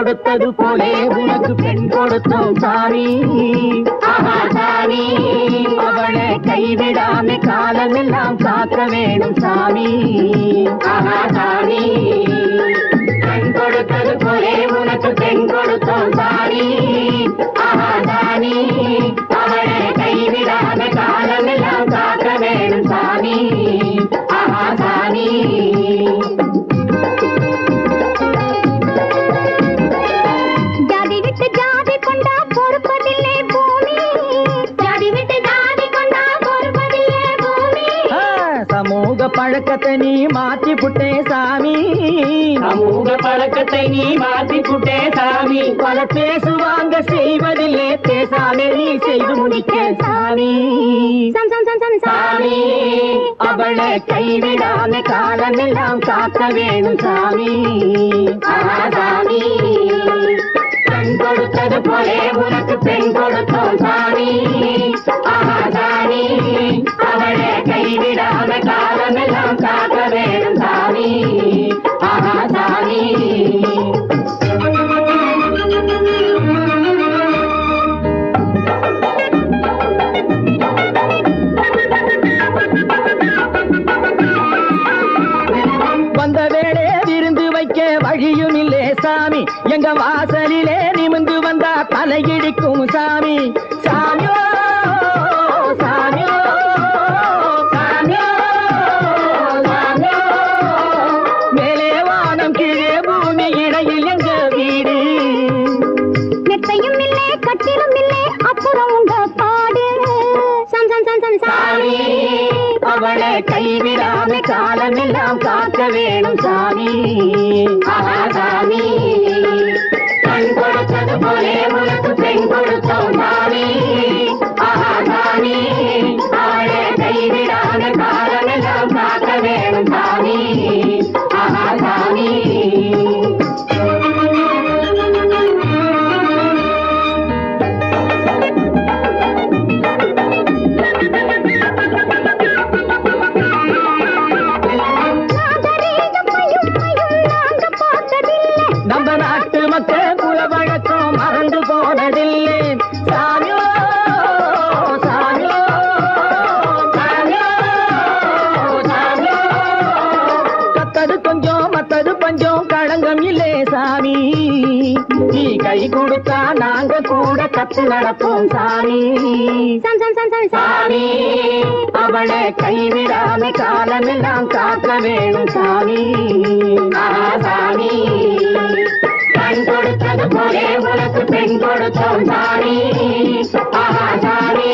கொடுத்தது போலே உனக்கு பெண் கொடுத்தோம் சாமி. சாமி அவளை கைவிடாம காலமெல்லாம் காக்க வேணும் சாமி. சாமி பெண் கொடுத்தது போலே உனக்கு பெண் கொடுத்தோம் சாமி. சாமி அவளை கைவிடாம காலமெல்லாம் காக்க வேணும் சாமி. சாமி பழக்கத்தை நீ மாற்றி புட்டே சாமி. சமூக பழக்கத்தை நீ மாற்றி புட்டே சாமி. பல பேசுவாங்க செய்வதில்லை பேசாமே நீ செய்து முடிக்க சாமி. சாமி அவளை கைவிடாம காலமெல்லாம் காக்க வேணும் சாமி. சாமி பெண் கொடுத்தது போலே உனக்கு பெண் கொடுத்தோம் சாமி. சாமி அவளை கைவிடாம காலமெல்லாம் காக்க வேணும் சாமி. சாமி வந்த வேளே விருந்து வைக்க வழியும் இல்லே சாமி. எங்க வாசலிலே நிமிந்து வந்தா தலையிடிக்கும் சாமி. சாமியோ சாமியோ சாமியோ சாமியோ மேலே வானம் கீழே பூமி இடையில் எங்க வீடு. நெத்தையும் இல்லே கட்டிலும் இல்லே அப்புறம் உங்க பாடு. சாமி அவளை கைவிடாம காலமெல்லாம் காக்க வேணும் சாமி. சாமி பெண் கொடுத்தது போலே உனக்கு பெண் கொடுத்தோம் சாமி. சாமி அவளை கைவிடாம காலமெல்லாம் காக்க வேணும் சாமி. சாமி நம்ம நாட்டு மக்கள் குல வழக்கம் மறந்து போனதில்லை சாமியோ சாமியோ சாமியோ சாமியோ. கத்தது கொஞ்சம் மத்தது பஞ்சம் களங்கம் இல்லே சாமி. நீ கை கொடுத்தா நாங்க கூட கத்து நடப்போம் சாமி. சாமி அவளை கைவிடாம காலமெல்லாம் காக்க வேணும் சாமி. சாமி பெண் கொடுத்தது போலே உனக்கு பெண் கொடுத்தோம் சாமி. சாமி